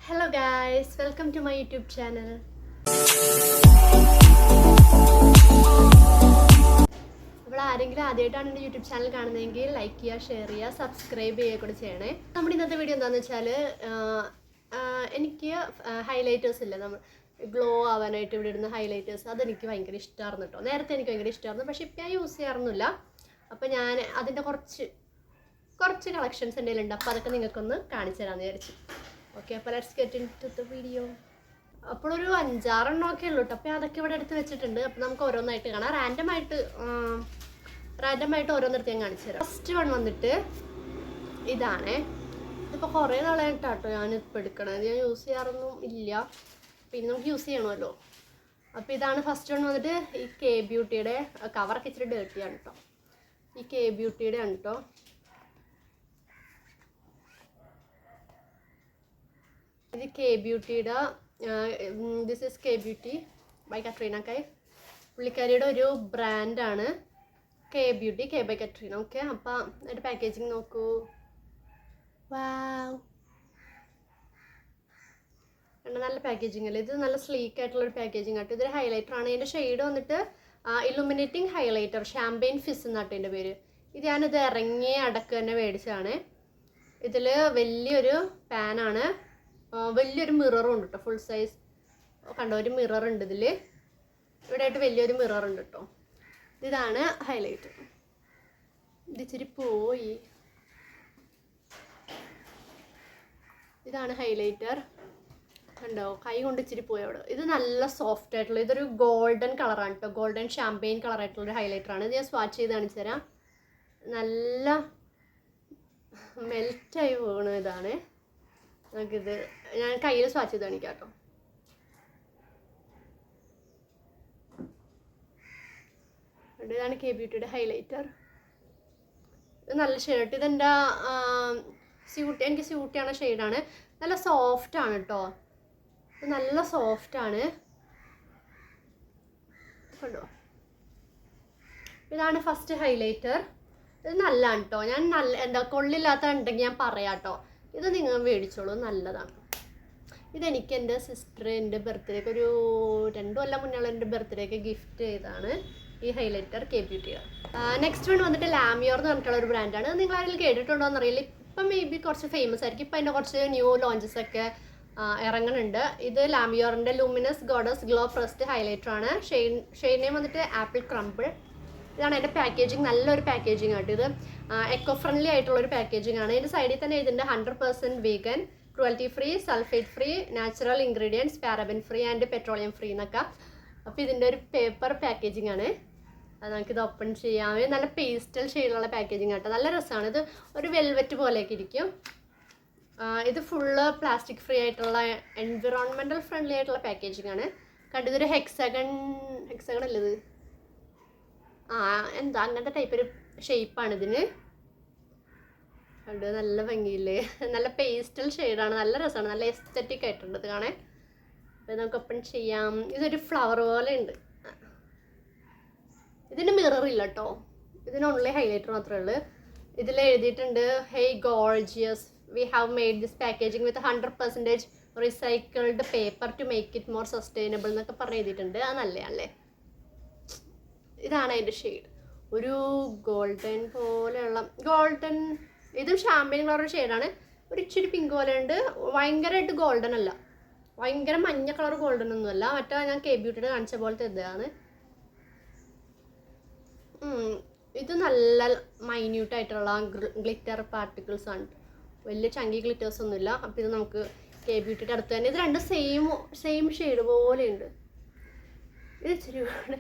Hello guys, welcome to my YouTube channel. അപ്പോൾ ആരെങ്കിലും ആദ്യമായിട്ടാണ് എൻ്റെ യൂട്യൂബ് ചാനൽ കാണുന്നതെങ്കിൽ ലൈക്ക് ചെയ്യുക, ഷെയർ ചെയ്യുക, സബ്സ്ക്രൈബ് ചെയ്യുക കൂടി ചെയ്യണേ. നമ്മുടെ ഇന്നത്തെ വീഡിയോ എന്താണെന്ന് വെച്ചാൽ എനിക്ക് ഹൈലൈറ്റേഴ്സ് ഇല്ല, നമ്മൾ ഗ്ലോ ആവാനായിട്ട് ഇവിടെ ഇടുന്ന ഹൈലൈറ്റേഴ്സ് അതെനിക്ക് ഭയങ്കര ഇഷ്ടമായിരുന്നു കേട്ടോ. നേരത്തെ എനിക്ക് ഭയങ്കര ഇഷ്ടമായിരുന്നു, പക്ഷേ ഇപ്പം ഞാൻ യൂസ് ചെയ്യാറൊന്നുമില്ല. അപ്പോൾ ഞാൻ അതിൻ്റെ കുറച്ച് കളക്ഷൻസ് എൻ്റെ കയ്യിലുണ്ട്. അപ്പോൾ അതൊക്കെ നിങ്ങൾക്കൊന്ന് കാണിച്ചു തരാമെന്ന് വിചാരിച്ചു. ഓക്കെ, അപ്പോൾ let's get into the video. അപ്പോൾ ഒരു 5-6 എണ്ണമൊക്കെ ഉള്ളൂ കേട്ടോ. അപ്പോൾ അതൊക്കെ ഇവിടെ എടുത്ത് വെച്ചിട്ടുണ്ട്. അപ്പോൾ നമുക്ക് ഓരോന്നായിട്ട് കാണാം. റാൻഡമായിട്ട് ഓരോന്നിടത്ത് ഞാൻ കാണിച്ചു തരാം. ഫസ്റ്റ് വൺ വന്നിട്ട് ഇതാണേ. ഇതിപ്പോൾ കുറേ നാളായിട്ടാട്ടോ ഞാനിപ്പോൾ എടുക്കണത്. ഞാൻ യൂസ് ചെയ്യാറൊന്നും ഇല്ല, പിന്നെ നമുക്ക് യൂസ് ചെയ്യണമല്ലോ. അപ്പോൾ ഇതാണ് ഫസ്റ്റ് വൺ വന്നിട്ട് ഈ കെ ബ്യൂട്ടിയുടെ കവറൊക്കെ ഇച്ചിരി ഡേർട്ടിയാണ് കേട്ടോ. ഈ കെ ബ്യൂട്ടിയുടെ ആണ് കേട്ടോ. ഇത് കെ ബ്യൂട്ടിയുടെ this is K beauty by Katrina Kaif. പുള്ളിക്കാരിയുടെ ഒരു ബ്രാൻഡാണ് K beauty, K by Katrina. Okay, അപ്പം അതിൻ്റെ പാക്കേജിങ് നോക്കൂ. വാവ്, നല്ല പാക്കേജിങ് അല്ലേ. ഇത് നല്ല സ്ലീക്ക് ആയിട്ടുള്ളൊരു പാക്കേജിങ് ആട്ടോ. ഇതൊരു ഹൈലൈറ്റർ ആണ്. ഇതിൻ്റെ ഷെയ്ഡ് വന്നിട്ട് ഇലുമിനേറ്റിംഗ് ഹൈലൈറ്റർ, ഷാമ്പെയിൻ ഫിസ് എന്നാട്ടോ ഇതിൻ്റെ പേര്. ഇത് ഞാനിത് ഇറങ്ങിയ അടക്ക് തന്നെ മേടിച്ചതാണ്. ഇതിൽ വലിയൊരു പാനാണ്, വലിയൊരു മിററും ഉണ്ട് കേട്ടോ. ഫുൾ സൈസ് കണ്ടോ, ഒരു മിറർ ഉണ്ട് ഇതിൽ. ഇവിടെ ആയിട്ട് വലിയൊരു മിറർ ഉണ്ട് കേട്ടോ. ഇതാണ് ഹൈലൈറ്റ്. ഇത് ഇച്ചിരി പോയി. ഇതാണ് ഹൈലൈറ്റർ കണ്ടോ, കൈ കൊണ്ട് ഇച്ചിരി പോയി അവിടെ. ഇത് നല്ല സോഫ്റ്റ് ആയിട്ടുള്ള, ഇതൊരു ഗോൾഡൻ കളറാണ് കേട്ടോ. ഗോൾഡൻ ഷാമ്പെയിൻ കളറായിട്ടുള്ളൊരു ഹൈലൈറ്ററാണ്. ഇത് ഞാൻ സ്വാച്ച് ചെയ്ത് കാണിച്ചു തരാം. നല്ല മെൽറ്റായി പോകണ ഇതാണ്. നമുക്കിത് ഞാൻ കയ്യിൽ സ്വാച്ച് ചെയ്ത് കാണിക്കാം കേട്ടോ. ഇതാണ് കെ ബ്യൂട്ടിയുടെ ഹൈലൈറ്റർ. ഇത് നല്ല ഷെയ്ഡ്. ഇതെൻ്റെ എനിക്ക് സ്യൂട്ടിയാണ് ഷെയ്ഡാണ്. നല്ല സോഫ്റ്റാണ് കേട്ടോ. ഇത് നല്ല സോഫ്റ്റാണ് കണ്ടോ. ഇതാണ് ഫസ്റ്റ് ഹൈലൈറ്റർ. ഇത് നല്ലതാണ് കേട്ടോ. ഞാൻ കൊള്ളില്ലാത്ത ഉണ്ടെങ്കിൽ ഞാൻ പറയാം കേട്ടോ. ഇത് നിങ്ങൾ മേടിച്ചോളൂ, നല്ലതാണ്. ഇതെനിക്ക് എൻ്റെ സിസ്റ്റർ എൻ്റെ ബർത്ത്ഡേക്ക് ഒരു 2 കൊല്ലം മുന്നുള്ള എൻ്റെ ബർത്ത്ഡേക്ക് ഗിഫ്റ്റ് ചെയ്തതാണ് ഈ ഹൈലൈറ്റർ കെ ബ്യൂട്ടിയുടെ. നെക്സ്റ്റ് വൺ വന്നിട്ട് ലാമിയോർ എന്ന് പറഞ്ഞിട്ടുള്ള ഒരു ബ്രാൻഡാണ്. നിങ്ങൾ ആരെങ്കിലും കേട്ടിട്ടുണ്ടോ എന്നറിയില്ല. ഇപ്പം മേ ബി കുറച്ച് ഫേമസ് ആയിരിക്കും. ഇപ്പം അതിൻ്റെ കുറച്ച് ന്യൂ ലോഞ്ചസ് ഒക്കെ ഇറങ്ങുന്നുണ്ട്. ഇത് ലാമിയോറിൻ്റെ luminous goddess glow pressed highlighter ആണ്. ഷെയ്ഡ് നെയിം വന്നിട്ട് ആപ്പിൾ ക്രംബിൾ. ഇതാണ് എൻ്റെ പാക്കേജിങ്. നല്ലൊരു പാക്കേജിങ് ആയിട്ട്. ഇത് എക്കോ ഫ്രണ്ട്ലി ആയിട്ടുള്ളൊരു പാക്കേജിങ് ആണ്. ഇതിൻ്റെ സൈഡിൽ തന്നെ ഇതിൻ്റെ 100% vegan, cruelty free, sulphate free, natural ingredients, paraben free and petroleum free എന്നൊക്കെ. അപ്പോൾ ഇതിൻ്റെ ഒരു പേപ്പർ പാക്കേജിങ് ആണ്. അത് നമുക്കിത് ഓപ്പൺ ചെയ്യാം. നല്ല പേസ്റ്റൽ ഷെയ്ഡിലുള്ള പാക്കേജിങ് ആട്ടോ. നല്ല രസമാണ്. ഇത് ഒരു വെൽവെറ്റ് പോലെയൊക്കെ ഇരിക്കും. ഇത് ഫുള്ള് പ്ലാസ്റ്റിക് ഫ്രീ ആയിട്ടുള്ള എൻവിറോൺമെൻറ്റൽ ഫ്രണ്ട്ലി ആയിട്ടുള്ള പാക്കേജിങ് ആണ്. കണ്ടു, ഇതൊരു ഹെക്സഗൺ അല്ലേ ഇത്? എന്താ അങ്ങനത്തെ ടൈപ്പ് ഒരു ഷേപ്പാണ് ഇതിന്. കണ്ട് നല്ല ഭംഗിയില്ലേ. നല്ല പേസ്റ്റൽ ഷെയ്ഡാണ്. നല്ല രസമാണ്. നല്ല എസ്തെറ്റിക് ആയിട്ടുണ്ട് ഇത് കാണാൻ. അപ്പോൾ നമുക്ക് ഓപ്പൺ ചെയ്യാം. ഇതൊരു ഫ്ലവർ പോലെ ഉണ്ട്. ഇതിന് മിറർ ഇല്ല കേട്ടോ. ഇതിന് ഓൺലി ഹൈലൈറ്റർ മാത്രമേ ഉള്ളൂ. ഇതിൽ എഴുതിയിട്ടുണ്ട്, hey gorgeous, we have made this packaging with 100% recycled paper to make it more sustainable എന്നൊക്കെ പറഞ്ഞ് എഴുതിയിട്ടുണ്ട്. അത് നല്ലതാണല്ലേ. ഇതാണ് അതിൻ്റെ ഷെയ്ഡ്. ഒരു ഗോൾഡൻ പോലെയുള്ള ഇതും ഷാമ്പെയിൻ കളർ ഷെയ്ഡാണ്. ഒരു ഇച്ചിരി പിങ്ക് പോലെ ഉണ്ട്. ഭയങ്കരമായിട്ട് ഗോൾഡൻ അല്ല, ഭയങ്കര മഞ്ഞ കളർ ഗോൾഡൻ ഒന്നുമല്ല. മറ്റേ ഞാൻ കെ ബ്യൂട്ടിയുടെ കാണിച്ച പോലത്തെ ഇതാണ്. ഇത് നല്ല മൈന്യൂട്ടായിട്ടുള്ള ഗ്ലിറ്റർ പാർട്ടിക്കിൾസ് ആണ്. വലിയ ചങ്കി ഗ്ലിറ്റേഴ്സ് ഒന്നുമില്ല. അപ്പോൾ ഇത് നമുക്ക് കെ ബ്യൂട്ടിയുടെ അടുത്ത് തന്നെ. ഇത് രണ്ടും സെയിം ഷെയ്ഡ് പോലെയുണ്ട്. ഇത് ഇച്ചിരി കൂടെ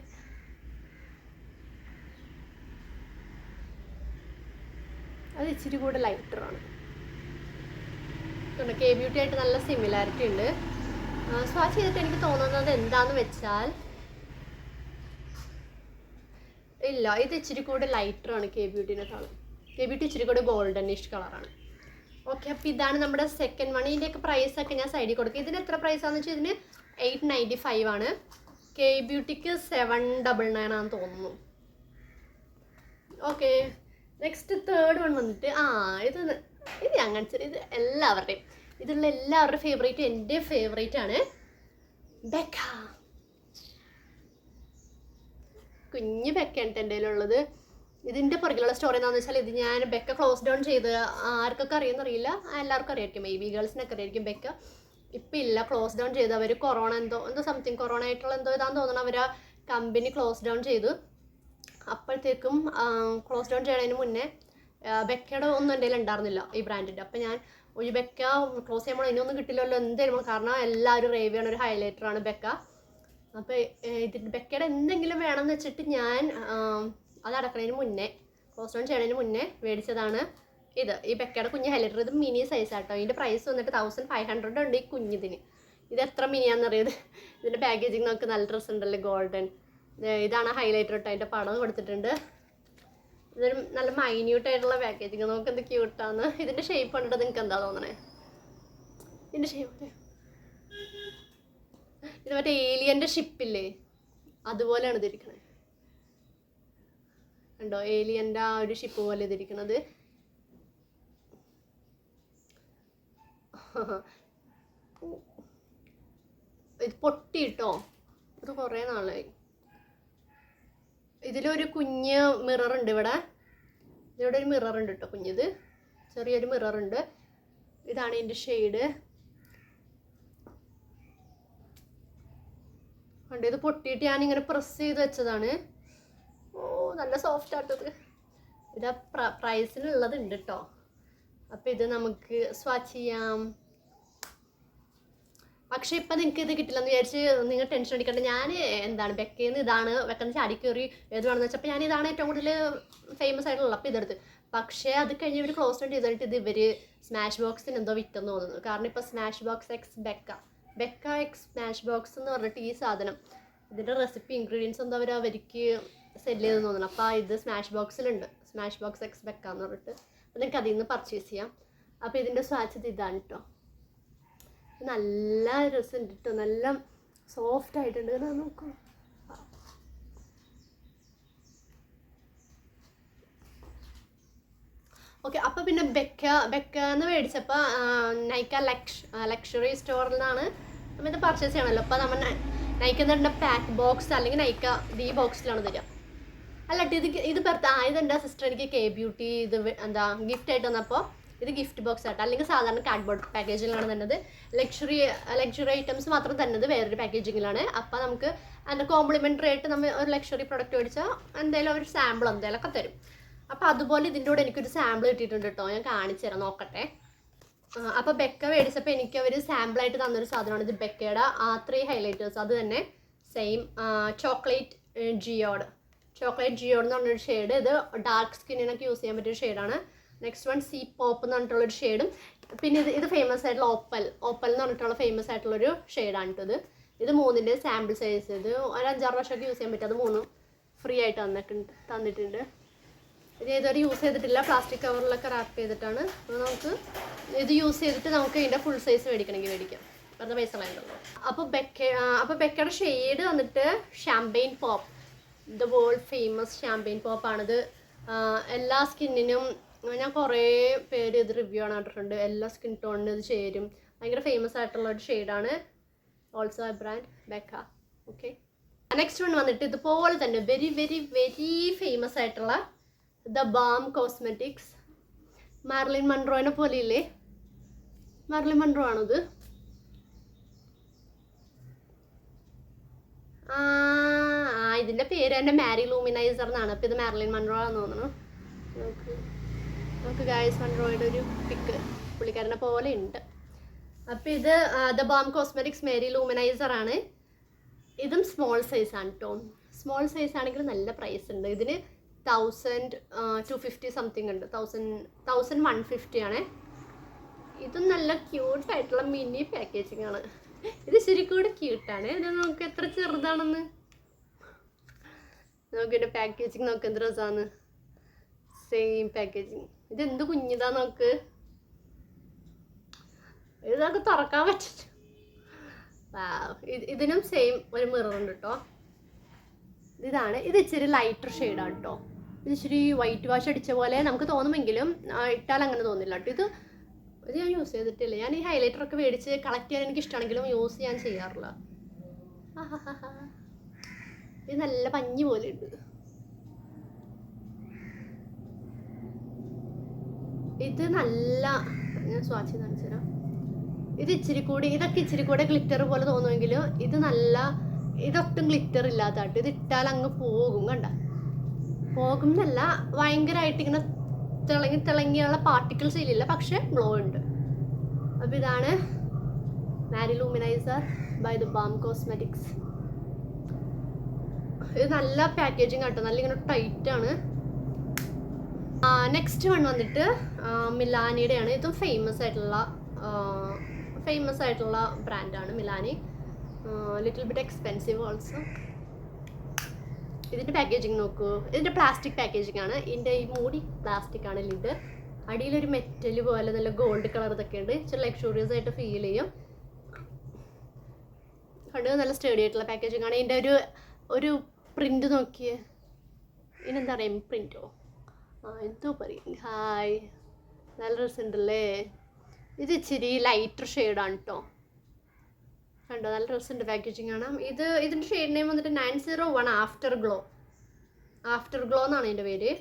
അത് ഇച്ചിരി കൂടെ ലൈറ്ററാണ്. കെ ബ്യൂട്ടി ആയിട്ട് നല്ല സിമിലാരിറ്റി ഉണ്ട്. സ്വാച്ച് ചെയ്തിട്ട് എനിക്ക് തോന്നുന്നത് എന്താണെന്ന് വെച്ചാൽ, ഇല്ല, ഇത് ഇച്ചിരി കൂടെ ലൈറ്ററാണ് കെ ബ്യൂട്ടിനേക്കാളും. കെ ബ്യൂട്ടി ഇച്ചിരി കൂടെ ഗോൾഡനിഷ് കളറാണ്. ഓക്കെ, അപ്പോൾ ഇതാണ് നമ്മുടെ സെക്കൻഡ് വൺ. ഇതിൻ്റെയൊക്കെ പ്രൈസൊക്കെ ഞാൻ സൈഡിൽ കൊടുക്കും. ഇതിന് എത്ര പ്രൈസാണെന്ന് വെച്ചാൽ ഇതിന് 895 ആണ്. കെ ബ്യൂട്ടിക്ക് 799 ആണെന്ന് തോന്നുന്നു. ഓക്കെ, നെക്സ്റ്റ് തേർഡ് വൺ വന്നിട്ട് ഇത് ഞാൻ കാണിച്ചത്. ഇത് എല്ലാവരുടെയും ഇതുള്ള എല്ലാവരുടെ ഫേവറേറ്റ്, എൻ്റെ ഫേവറേറ്റ് ആണ് ബെക്ക. കുഞ്ഞ് ബെക്കയാണ് എൻ്റെ കയ്യിലുള്ളത്. ഇതിൻ്റെ പുറകിലുള്ള സ്റ്റോറി എന്താണെന്ന് വെച്ചാൽ, ഇത് ഞാൻ ബെക്ക ക്ലോസ് ഡൗൺ ചെയ്ത്, ആർക്കൊക്കെ അറിയുമെന്നറിയില്ല, എല്ലാവർക്കും അറിയായിരിക്കും, മേ ബി ഗേൾസിനൊക്കെ അറിയായിരിക്കും. ബെക്ക ഇപ്പം ഇല്ല, ക്ലോസ് ഡൗൺ ചെയ്ത്. അവർ കൊറോണ എന്തോ സംതിങ് കൊറോണ ആയിട്ടുള്ള എന്തോ ഇതാന്ന് തോന്നണം, അവർ ആ കമ്പനി ക്ലോസ് ഡൗൺ ചെയ്തു. അപ്പോഴത്തേക്കും ക്ലോസ് ഡൗൺ ചെയ്യുന്നതിന് മുന്നേ ബെക്കയുടെ ഒന്നും എൻ്റെ കയ്യിൽ ഉണ്ടായിരുന്നില്ല, ഈ ബ്രാൻഡിൻ്റെ. അപ്പം ഞാൻ ഒരു ബെക്ക ക്ലോസ് ചെയ്യുമ്പോൾ ഇതിനൊന്നും കിട്ടില്ലല്ലോ എന്തായാലും, കാരണം എല്ലാവരും റേവ് ചെയ്യണ ഒരു ഹൈലൈറ്ററാണ് ബെക്ക. അപ്പോൾ ഇതിൻ്റെ ബെക്കയുടെ എന്തെങ്കിലും വേണമെന്ന് വെച്ചിട്ട് ഞാൻ അത് അടക്കുന്നതിന് മുന്നേ, ക്ലോസ് ഡൗൺ ചെയ്യണതിന് മുന്നേ മേടിച്ചതാണ് ഇത്, ഈ ബെക്കയുടെ കുഞ്ഞ് ഹൈലൈറ്റർ. ഇത് മിനി സൈസാട്ടോ. ഇതിൻ്റെ പ്രൈസ് വന്നിട്ട് 1500 ഉണ്ട് ഈ കുഞ്ഞിതിന്. ഇത് എത്ര മിനിയാണെന്നറിയത്. ഇതിൻ്റെ പാക്കേജിങ് നമുക്ക് നല്ല ഡ്രസ്സ് ഉണ്ടല്ലോ, ഗോൾഡൻ. ഇതാണ് ഹൈലൈറ്റർ ഇട്ട്, അതിൻ്റെ പടം കൊടുത്തിട്ടുണ്ട്. ഇതൊരു നല്ല മൈന്യൂട്ടായിട്ടുള്ള പാക്കേജിങ്. നമുക്ക് എന്ത് ക്യൂട്ടാന്ന്. ഇതിൻ്റെ ഷേപ്പ് കണ്ടിട്ട് നിങ്ങൾക്ക് എന്താ തോന്നണേ? ഇതിൻ്റെ ഷേപ്പ് ഇത് മറ്റേ ഏലിയൻ്റെ ഷിപ്പില്ലേ, അതുപോലെയാണ് ഇതിരിക്കണത്. കണ്ടോ, ഏലിയൻ്റെ ആ ഒരു ഷിപ്പ് പോലെ ഇതിരിക്കണത്. ഇത് പൊട്ടിയിട്ടോ, ഇത് കുറേ നാളായി. ഇതിലൊരു കുഞ്ഞ് മിറർ ഉണ്ട് ഇവിടെ. ഇതിവിടെ ഒരു മിറർ ഉണ്ട് കേട്ടോ, കുഞ്ഞിത് ചെറിയൊരു മിറർ ഉണ്ട്. ഇതാണ് ഇതിൻ്റെ ഷെയ്ഡ്. കണ്ടോ, ഇത് പൊട്ടിയിട്ട് ഞാനിങ്ങനെ പ്രസ് ചെയ്ത് വെച്ചതാണ്. ഓ, നല്ല സോഫ്റ്റ് ആട്ടത്. ഇത് പ്രൈസിനുള്ളത് ഉണ്ട് കേട്ടോ. അപ്പം ഇത് നമുക്ക് സ്വാച്ച് ചെയ്യാം. പക്ഷെ ഇപ്പം നിങ്ങൾക്ക് ഇത് കിട്ടില്ലെന്ന് വിചാരിച്ച് നിങ്ങൾ ടെൻഷൻ അടിക്കേണ്ട. ഞാൻ എന്താണ് ബെക്കയിൽ നിന്ന് ഇതാണ് വെക്കുന്ന ചാടി കയറി ഏത് വേണമെന്ന് വെച്ചപ്പോൾ ഞാൻ ഇതാണ് ഏറ്റവും കൂടുതൽ ഫേമസ് ആയിട്ടുള്ളത്. അപ്പോൾ ഇതെടുത്ത്. പക്ഷേ അത് കഴിഞ്ഞ് ഇവർ ക്ലോസ് ഡൗൺ ചെയ്തിട്ട് ഇത് ഇവർ സ്മാഷ് ബോക്സിന് എന്തോ വിറ്റെന്ന് തോന്നുന്നു. കാരണം ഇപ്പോൾ Smashbox x Becca x Smashbox എന്ന് പറഞ്ഞിട്ട് ഈ സാധനം, ഇതിൻ്റെ റെസിപ്പി ഇൻഗ്രീഡിയൻസ് എന്തോ അവർക്ക് സെല്ല് ചെയ്തെന്ന് തോന്നുന്നു. അപ്പോൾ ഇത് സ്മാഷ് ബോക്സിലുണ്ട്, സ്മാഷ് ബോക്സ് എക്സ് ബെക്ക എന്ന് പറഞ്ഞിട്ട്. അപ്പോൾ നിങ്ങൾക്ക് അതിൽ നിന്ന് പർച്ചേസ് ചെയ്യാം. അപ്പോൾ ഇതിൻ്റെ സ്വാച്ച് ഇതാണ് കേട്ടോ. നല്ല രസമുണ്ട് കേട്ടോ, നല്ല സോഫ്റ്റ് ആയിട്ടുണ്ട്. നോക്കൂ, ഓക്കെ. അപ്പോൾ പിന്നെ ബെക്ക എന്ന് മേടിച്ചപ്പോൾ നൈക്ക ലക്ഷറി സ്റ്റോറിൽ നിന്നാണ് നമ്മൾ ഇത് പർച്ചേസ് ചെയ്യണമല്ലോ. അപ്പോൾ നമ്മൾ നൈക്ക എന്ന് പാക്ക് ബോക്സ് അല്ലെങ്കിൽ നൈക്ക ഈ ബോക്സിലാണ് തരിക. അല്ലട്ട് ഇത് ഇതെൻ്റെ സിസ്റ്റർ എനിക്ക് കെ ബ്യൂട്ടി ഇത് എന്താ ഗിഫ്റ്റ് ആയിട്ട് വന്നപ്പോൾ ഇത് ഗിഫ്റ്റ് ബോക്സ് ആയിട്ട്, അല്ലെങ്കിൽ സാധാരണ കാർഡ്ബോർഡ് പാക്കേജിങ്ങിലാണ് തന്നത്. ലക്ഷറി ഐറ്റംസ് മാത്രം തന്നത് വേറൊരു പാക്കേജിങ്ങിലാണ്. അപ്പോൾ നമുക്ക് അതിൻ്റെ കോംപ്ലിമെൻ്ററി ആയിട്ട് നമ്മൾ ഒരു ലക്ഷറി പ്രൊഡക്റ്റ് മേടിച്ചാൽ എന്തെങ്കിലും ഒരു സാമ്പിൾ എന്തെങ്കിലുമൊക്കെ തരും. അപ്പോൾ അതുപോലെ ഇതിൻ്റെ കൂടെ എനിക്കൊരു സാമ്പിൾ കിട്ടിയിട്ടുണ്ട് കേട്ടോ. ഞാൻ കാണിച്ചു തരാം, നോക്കട്ടെ. അപ്പോൾ ബെക്ക മേടിച്ചപ്പോൾ എനിക്ക് അവർ സാമ്പിളായിട്ട് തന്നൊരു സാധനമാണ് ഇത്, ബെക്കയുടെ A3 ഹൈലൈറ്റേഴ്സ്. അത് തന്നെ സെയിം ചോക്ലേറ്റ് ജിയോഡ് എന്ന് പറഞ്ഞൊരു ഷെയ്ഡ്. ഇത് ഡാർക്ക് സ്കിന്നിനൊക്കെ യൂസ് ചെയ്യാൻ പറ്റിയൊരു ഷെയ്ഡാണ്. നെക്സ്റ്റ് വൺ സീ പോപ്പ് എന്ന് പറഞ്ഞിട്ടുള്ളൊരു ഷെയ്ഡും. പിന്നെ ഇത് ഫേമസ് ആയിട്ടുള്ള ഓപ്പൽ എന്ന് പറഞ്ഞിട്ടുള്ള ഫേമസ് ആയിട്ടുള്ളൊരു ഷെയ്ഡാണ് കേട്ടത്. ഇത് 3ൻ്റെ സാമ്പിൾ സൈസ്. ഇത് ഒരു 5-6 വർഷമൊക്കെ യൂസ് ചെയ്യാൻ പറ്റും. അത് 3 ഫ്രീ ആയിട്ട് തന്നിട്ടുണ്ട്. ഇത് ഇതുവരെ യൂസ് ചെയ്തിട്ടില്ല, പ്ലാസ്റ്റിക് കവറിലൊക്കെ റാപ്പ് ചെയ്തിട്ടാണ്. നമുക്ക് ഇത് യൂസ് ചെയ്തിട്ട് നമുക്ക് ഇതിൻ്റെ ഫുൾ സൈസ് മേടിക്കണമെങ്കിൽ മേടിക്കാം, വെറുതെ പൈസ കളയുന്നുള്ളൂ. അപ്പോൾ ബെക്കയുടെ ഷെയ്ഡ് വന്നിട്ട് champagne pop, the world famous champagne പോപ്പാണിത്. എല്ലാ സ്കിന്നിനും ഞാൻ കുറേ പേര് ഇത് റിവ്യൂ ആണ് കണ്ടിട്ടുണ്ട്. എല്ലാ സ്കിൻ ടോണിനും ഇത് ചേരും. ഭയങ്കര ഫേമസ് ആയിട്ടുള്ള ഒരു ഷെയ്ഡാണ്. Also a brand Becca. Okay, next one വന്നിട്ട് ഇതുപോലെ തന്നെ വെരി വെരി വെരി ഫേമസ് ആയിട്ടുള്ള ദ ബാം കോസ്മെറ്റിക്സ്. മാർലിൻ മൺറോയിനെ പോലെ ഇല്ലേ, മാർലിൻ മൺറോ ആണിത്. ഇതിൻ്റെ പേര് തന്നെ മാരി ലൂമിനൈസർ എന്നാണ്. അപ്പോൾ ഇത് മാർലിൻ മൺറോ ആണെന്ന് തോന്നുന്നു. നമുക്ക് ഗായ്സ് മൺറോയുടെ ഒരു പിക്ക് പുള്ളിക്കാരനെ പോലെ ഉണ്ട്. അപ്പോൾ ഇത് ദ ബാം കോസ്മെറ്റിക്സ് മേരി ലൂമിനൈസർ ആണ്. ഇതും സ്മോൾ സൈസാണ് കേട്ടോ. സ്മോൾ സൈസ് ആണെങ്കിൽ നല്ല പ്രൈസ് ഉണ്ട്. ഇതിന് 1250 സംതിങ് ഉണ്ട്. 1150 ആണ്. ഇതും നല്ല ക്യൂട്ടായിട്ടുള്ള മിനി പാക്കേജിങ് ആണ്. ഇത് ശരിക്കും കൂടെ ക്യൂട്ടാണ്. ഇത് നമുക്ക് എത്ര ചെറുതാണെന്ന് നമുക്കിതിൻ്റെ പാക്കേജിങ് നോക്ക്, എന്ത് രസമാണ്. Same packaging. ഇതെന്ത് കുഞ്ഞിതാ നോക്ക്. ഇത് നമുക്ക് തുറക്കാൻ പറ്റില്ല. ഇതിനും സെയിം ഒരു മിറർ ഉണ്ട് കേട്ടോ. ഇത് ഇച്ചിരി ലൈറ്റർ ഷെയ്ഡാണ് കേട്ടോ. ഇത് ഇച്ചിരി വൈറ്റ് വാഷ് അടിച്ച പോലെ നമുക്ക് തോന്നുമെങ്കിലും ഇട്ടാൽ അങ്ങനെ തോന്നില്ല കേട്ടോ. ഇത് ഇത് ഞാൻ യൂസ് ചെയ്തിട്ടില്ല. ഞാൻ ഈ ഹൈലൈറ്ററൊക്കെ മേടിച്ച് കളക്ട് ചെയ്യാൻ എനിക്ക് ഇഷ്ടമാണെങ്കിലും യൂസ് ചെയ്യാൻ ചെയ്യാറില്ല. ഇത് നല്ല പഞ്ഞി പോലെ ഉണ്ട്. ഇത് നല്ല, ഞാൻ സ്വാച്ച് കാണിച്ചു തരാം. ഇത് ഇച്ചിരി കൂടി, ഇതൊക്കെ ഇച്ചിരി കൂടെ ഗ്ലിറ്റർ പോലെ തോന്നുമെങ്കിലും ഇത് നല്ല, ഇതൊട്ടും ഗ്ലിറ്റർ ഇല്ലാത്തായിട്ട്. ഇത് ഇട്ടാൽ അങ്ങ് പോകും, കണ്ട പോകും എന്നല്ല, ഭയങ്കരമായിട്ട് ഇങ്ങനെ തിളങ്ങിയുള്ള പാർട്ടിക്കിൾസ് ഇല്ല, പക്ഷെ ഗ്ലോ ഉണ്ട്. അപ്പോൾ ഇതാണ് മാരി ലൂമിനൈസർ ബൈ ദ ബാം കോസ്മെറ്റിക്സ്. ഇത് നല്ല പാക്കേജിങ് ആട്ടോ, നല്ല ഇങ്ങനെ ടൈറ്റ് ആണ്. നെക്സ്റ്റ് വൺ വന്നിട്ട് മിലാനിയുടെയാണ്. ഇതും ഫേമസ് ആയിട്ടുള്ള ബ്രാൻഡാണ് Milani. Little bit expensive also. ഇതിൻ്റെ പാക്കേജിങ് നോക്കൂ. ഇതിൻ്റെ പ്ലാസ്റ്റിക് പാക്കേജിങ് ആണ്. ഇതിൻ്റെ ഈ മൂടി പ്ലാസ്റ്റിക് ആണ്, ലിഡ് അടിയിലൊരു മെറ്റൽ പോലെ നല്ല ഗോൾഡ് കളർ ഇതൊക്കെ ഉണ്ട്. ഇച്ചിരി ലക്ഷൂറിയസ് ആയിട്ട് ഫീൽ ചെയ്യും. കണ്ട് നല്ല സ്റ്റേഡി ആയിട്ടുള്ള പാക്കേജിങ് ആണ്. ഇതിൻ്റെ ഒരു പ്രിന്റ് നോക്കിയേ. ഇതിനെന്താ പറയുക, പ്രിന്റോ എന്തോ പറയും. ഹായ്, നല്ല രസമുണ്ടല്ലേ. ഇത് ഇച്ചിരി ലൈറ്റർ ഷെയ്ഡാണ് കേട്ടോ, കണ്ടോ നല്ല രസമുണ്ട് പാക്കേജിങ് ആണ്. ഇതിൻ്റെ ഷെയ്ഡ് നെയിം വന്നിട്ട് 901 ആഫ്റ്റർ ഗ്ലോ എന്നാണ് ഇതിൻ്റെ പേര്.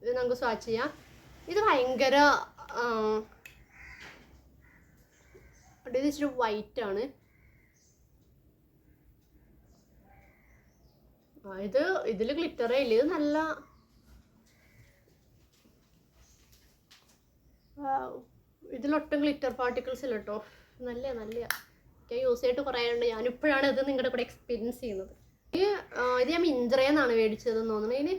ഇത് നമുക്ക് സ്വാച്ച് ചെയ്യാം. ഇത് ഭയങ്കര ഇത് ഇച്ചിരി വൈറ്റ് ആണ്. ഇതിൽ ഗ്ലിറ്ററേ ഇല്ല. ഇത് നല്ല ഇതിലൊട്ടും ഗ്ലിറ്റർ പാർട്ടിക്കിൾസ് ഇല്ല കേട്ടോ. നല്ല ഞാൻ യൂസ് ചെയ്തിട്ട് കുറേ ഉണ്ട്. ഞാനിപ്പോഴാണ് ഇത് നിങ്ങളുടെ കൂടെ എക്സ്പീരിയൻസ് ചെയ്യുന്നത്. ഇത് ഞാൻ മിന്ത്രയെന്നാണ് മേടിച്ചതെന്ന് തോന്നുന്നത്. ഇതിന്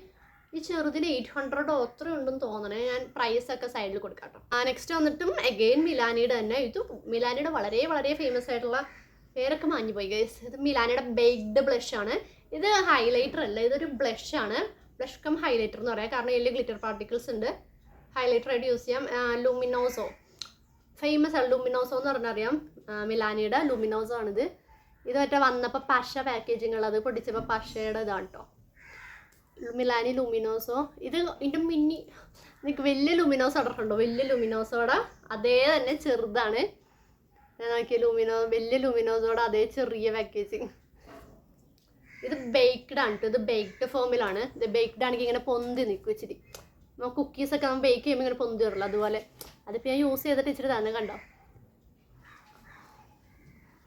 ഈ ചെറുതിന് 800 അത്ര ഉണ്ടെന്ന് തോന്നണേ. ഞാൻ പ്രൈസൊക്കെ സൈഡിൽ കൊടുക്കാം കേട്ടോ. നെക്സ്റ്റ് വന്നിട്ടും അഗെയിൻ മിലാനിയുടെ തന്നെ. ഇത് മിലാനിയുടെ വളരെ വളരെ ഫേമസ് ആയിട്ടുള്ള, പേരൊക്കെ മാഞ്ഞു പോയി ഗൈസ്. ഇത് മിലാനിയുടെ ബേക്ക്ഡ് ബ്ലഷ് ആണ്. ഇത് ഹൈലൈറ്റർ അല്ല, ഇതൊരു ബ്ലഷ് ആണ്. ബ്ലഷ് കം ഹൈലൈറ്റർ എന്ന് പറയാം, കാരണം ഇതിൽ ഗ്ലിറ്റർ പാർട്ടിക്കിൾസ് ഉണ്ട്. ഹൈലൈറ്റർ ആയിട്ട് യൂസ് ചെയ്യാം. ലൂമിനോസോ ഫേമസ് ആണ്. ലൂമിനോസോ എന്ന് പറഞ്ഞാൽ അറിയാം, മിലാനിയുടെ ലൂമിനോസോ ആണിത്. ഇത് മറ്റേ വന്നപ്പോൾ പശ പാക്കേജിങ് ഉള്ളത്, പൊടിച്ചപ്പോൾ പശയുടെ ഇതാണ് കേട്ടോ, മിലാനി ലൂമിനോസോ. ഇതിൻ്റെ മിന്നി നിങ്ങൾക്ക് വലിയ ലൂമിനോസോ ഇടറുണ്ടോ, വലിയ ലൂമിനോസോടെ അതേ തന്നെ ചെറുതാണ്. നോക്കിയ വലിയ ലൂമിനോസോടെ അതേ ചെറിയ പാക്കേജിങ്. ഇത് ബേക്ക്ഡ് ആണ് കേട്ടോ, ഇത് ബേക്ക്ഡ് ഫോമിലാണ്. ഇത് ബേക്ക്ഡ് ആണെങ്കിൽ ഇങ്ങനെ പൊന്തി നിൽക്കും ഇച്ചിരി. നമുക്ക് കുക്കീസൊക്കെ നമ്മൾ ബേക്ക് ചെയ്യുമ്പോൾ ഇങ്ങനെ പൊന്തി വരില്ല, അതുപോലെ. അതിപ്പോൾ ഞാൻ യൂസ് ചെയ്തിട്ട് ഇച്ചിരി തന്നെ കണ്ടോ.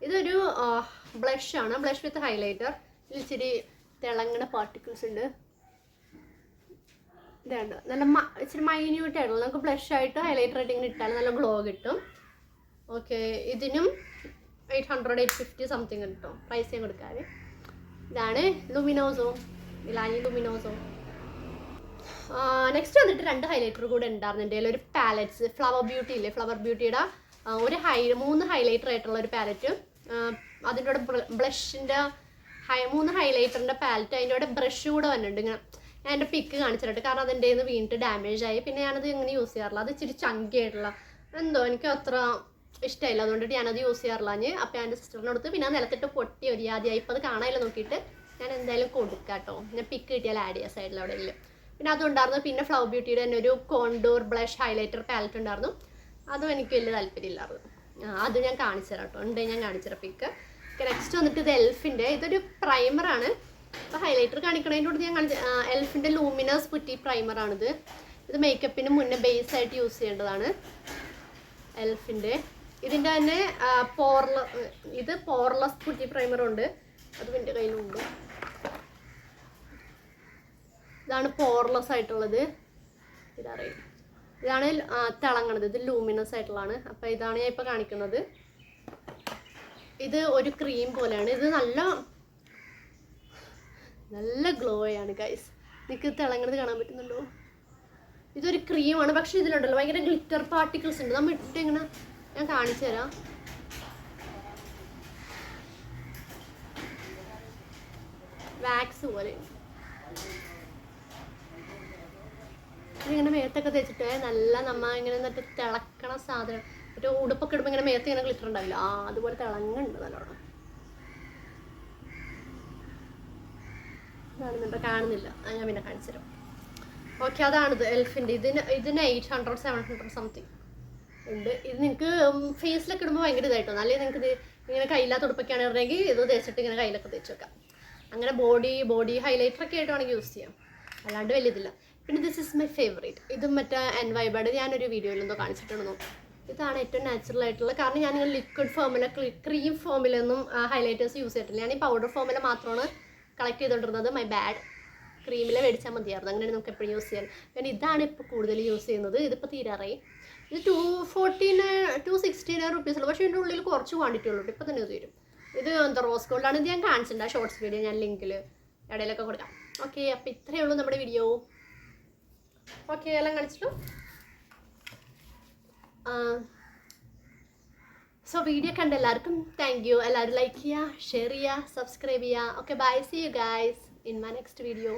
ഇതൊരു ബ്ലഷ് ആണ്, ബ്ലഷ് വിത്ത് ഹൈലൈറ്റർ. ഇതിൽ ഇച്ചിരി തിളങ്ങുന്ന പാർട്ടിക്കിൾസ് ഉണ്ട്. ഇതുണ്ട് നല്ല ഇച്ചിരി മൈന്യൂട്ട് ആയിട്ടുള്ള, നമുക്ക് ബ്ലഷ് ആയിട്ട് ഹൈലൈറ്റർ ആയിട്ട് ഇങ്ങനെ ഇട്ടാൽ നല്ല ഗ്ലോ കിട്ടും. ഓക്കെ, ഇതിനും 800-850 സംതിങ് കിട്ടും പ്രൈസ് ഞാൻ കൊടുക്കാൻ. ഇതാണ് ലൂമിനോസോ, മിലാനി ലൂമിനോസോ. നെക്സ്റ്റ് വന്നിട്ട് 2 ഹൈലൈറ്റർ കൂടെ ഉണ്ടായിരുന്നു എൻ്റെ കയ്യിൽ. ഒരു പാലറ്റ്സ്, ഫ്ലവർ ബ്യൂട്ടി ഇല്ലേ, ഫ്ലവർ ബ്യൂട്ടിയുടെ 3 ഹൈലൈറ്റർ ആയിട്ടുള്ള ഒരു പാലറ്റ്. അതിൻ്റെ കൂടെ ബ്ലഷിൻ്റെ 3 ഹൈലൈറ്ററിൻ്റെ പാലറ്റ്, അതിൻ്റെ കൂടെ ബ്രഷ് കൂടെ വന്നിട്ടുണ്ട്. ഇങ്ങനെ ഞാൻ എൻ്റെ പിക്ക് കാണിച്ചിട്ട്, കാരണം അതിൻ്റെ നിന്ന് വീണിട്ട് ഡാമേജ് ആയി. പിന്നെ ഞാനത് ഇങ്ങനെ യൂസ് ചെയ്യാറില്ല. അത് ഇച്ചിരി ചങ്കി ആയിട്ടുള്ള എന്തോ എനിക്ക് അത്ര ഇഷ്ടമില്ല, അതുകൊണ്ടിട്ട് ഞാനത് യൂസ് ചെയ്യാറില്ല. അപ്പോൾ എൻ്റെ സിസ്റ്ററിനടുത്ത് പിന്നെ നിലത്തിട്ട് പൊട്ടി ഒരു ആദ്യമായി. ഇപ്പോൾ അത് കാണാനില്ല നോക്കിയിട്ട് ഞാൻ എന്തായാലും കൊടുക്കാം കേട്ടോ. ഞാൻ പിക്ക് കിട്ടിയാൽ ആഡ് ചെയ്യാം സൈഡിൽ അവിടെ ഇല്ല. പിന്നെ അതുണ്ടായിരുന്നു. പിന്നെ ഫ്ലവർ ബ്യൂട്ടിയുടെ തന്നെ ഒരു കോണ്ടൂർ ബ്ലഷ് ഹൈലൈറ്റർ പാലറ്റ് ഉണ്ടായിരുന്നു. അതും എനിക്ക് വലിയ താല്പര്യമില്ലായിരുന്നു. അത് ഞാൻ കാണിച്ചു തരാം കേട്ടോ, ഉണ്ട് ഞാൻ കാണിച്ചുതരാം പിക്ക്. നെക്സ്റ്റ് വന്നിട്ട് ഇത് എൽഫിൻ്റെ, ഇതൊരു പ്രൈമറാണ്. അപ്പോൾ ഹൈലൈറ്റർ കാണിക്കണതിൻ്റെ കൂടെ ഞാൻ കാണിച്ച എൽഫിൻ്റെ ലൂമിനസ് പുറ്റി പ്രൈമറാണിത്. ഇത് മേക്കപ്പിന് മുന്നേ ബേസ് ആയിട്ട് യൂസ് ചെയ്യേണ്ടതാണ് എൽഫിൻ്റെ. ഇതിൻ്റെ തന്നെ പോർലെസ് പുറ്റി പ്രൈമറുണ്ട്, അതും എൻ്റെ കയ്യിലുണ്ട്. ഇതാണ് പോർലെസ് ആയിട്ടുള്ളത്. ഇതറിയാം, ഇതാണ് തിളങ്ങണത്. ഇത് ലൂമിനസ് ആയിട്ടുള്ളതാണ്. അപ്പോൾ ഇതാണ് ഞാൻ ഇപ്പോൾ കാണിക്കുന്നത്. ഇത് ഒരു ക്രീം പോലെയാണ്. ഇത് നല്ല ഗ്ലോയാണ് ഗൈസ്. നിങ്ങൾക്ക് തിളങ്ങണത് കാണാൻ പറ്റുന്നുണ്ടോ? ഇതൊരു ക്രീമാണ്, പക്ഷേ ഇതിലുണ്ടല്ലോ ഭയങ്കര ഗ്ലിറ്റർ പാർട്ടിക്കിൾസ് ഉണ്ട്. നമ്മൾ ഇട്ടിട്ട് ഇങ്ങനെ ഞാൻ കാണിച്ചു തരാം. വാക്സ് പോലെ ഇങ്ങനെ മേത്തൊക്കെ തേച്ചിട്ട് നല്ല ഇങ്ങനെ എന്നിട്ട് തിളക്കണ സാധനം. ഒരു ഉടുപ്പൊക്കെ ഇടുമ്പോൾ ഇങ്ങനെ മേത്ത് ഇങ്ങനെ ഗ്ലിറ്റർ ഉണ്ടാവില്ല, അതുപോലെ തിളങ്ങുന്നുണ്ട് നല്ലോണം. കാണുന്നുണ്ടോ? കാണുന്നില്ല, ഞാൻ പിന്നെ കാണിച്ചു തരാം. ഓക്കെ, അതാണിത് എൽഫിൻ്റെ. ഇതിന് 800 700 സംതിങ് ഉണ്ട്. ഇത് നിങ്ങൾക്ക് ഫേസിലൊക്കെ ഇടുമ്പോൾ ഭയങ്കര ഇതായിട്ടോ. അല്ലെങ്കിൽ നിങ്ങൾക്ക് ഇത് ഇങ്ങനെ കയ്യില്ലാത്ത ഉടുപ്പൊക്കെയാണ് ഇടണമെങ്കിൽ ഇത് തേച്ചിട്ട് ഇങ്ങനെ കയ്യിലൊക്കെ തേച്ച് വെക്കാം. അങ്ങനെ ബോഡി ഹൈലൈറ്ററൊക്കെ ആയിട്ട് വേണമെങ്കിൽ യൂസ് ചെയ്യാം, അല്ലാണ്ട് വലിയതില്ല. പിന്നെ ദിസ് ഇസ് മൈ ഫേവറേറ്റ്. ഇതും മറ്റേ എൻവൈബാഡ് ഞാനൊരു വീഡിയോയിൽ എന്തോ കാണിച്ചിട്ടുണ്ടെന്നോ. ഇതാണ് ഏറ്റവും നാച്ചുറൽ ആയിട്ടുള്ള. കാരണം ഞാനിങ്ങനെ ലിക്വിഡ് ഫോമില ക്രീം ഫോമിലൊന്നും ഹൈലൈറ്റേഴ്സ് യൂസ് ചെയ്തിട്ടില്ല. ഞാൻ ഈ പൗഡർ ഫോമിൽ മാത്രമാണ് കളക്ട് ചെയ്തുകൊണ്ടിരുന്നത്. My bad. ക്രീമിൽ മേടിച്ചാൽ മതിയായിരുന്നു, അങ്ങനെ നമുക്ക് എപ്പോഴും യൂസ് ചെയ്യാൻ. കാരണം ഇതാണ് ഇപ്പോൾ കൂടുതൽ യൂസ് ചെയ്യുന്നത്. ഇതിപ്പോൾ തീരാറായി. ഇത് 269 റുപ്പീസുള്ളൂ. പക്ഷേ ഇതിൻ്റെ ഉള്ളിൽ കുറച്ച് ക്വാണ്ടിറ്റി ഉള്ളൂ. ഇപ്പോൾ തന്നെ തീരും. ഇത് എന്താ റോസ് ഗോൾഡാണ്. ഇത് ഞാൻ കാണിച്ചിട്ടുണ്ട്, ഷോർട്സ് വീഡിയോ ഞാൻ ലിങ്കിൽ ഇടയിലൊക്കെ കൊടുക്കാം. ഓക്കെ, അപ്പോൾ ഇത്രയേ ഉള്ളൂ നമ്മുടെ വീഡിയോ. ഓക്കെ, എല്ലാം കാണിച്ചിട്ടു. സോ വീഡിയോ കണ്ട എല്ലാവർക്കും താങ്ക് യു. എല്ലാവരും ലൈക്ക് ചെയ്യുക, ഷെയർ ചെയ്യുക, സബ്സ്ക്രൈബ് ചെയ്യുക. Okay, bye. See you guys in my next video.